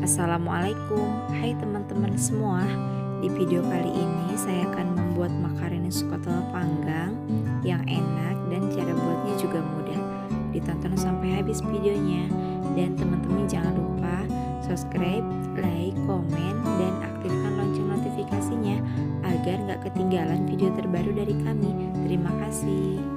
Assalamualaikum, hai teman-teman semua. Di video kali ini saya akan membuat makaroni skotel panggang yang enak dan cara buatnya juga mudah. Ditonton sampai habis videonya. Dan teman-teman jangan lupa subscribe, like, komen, dan aktifkan lonceng notifikasinya agar gak ketinggalan video terbaru dari kami. Terima kasih.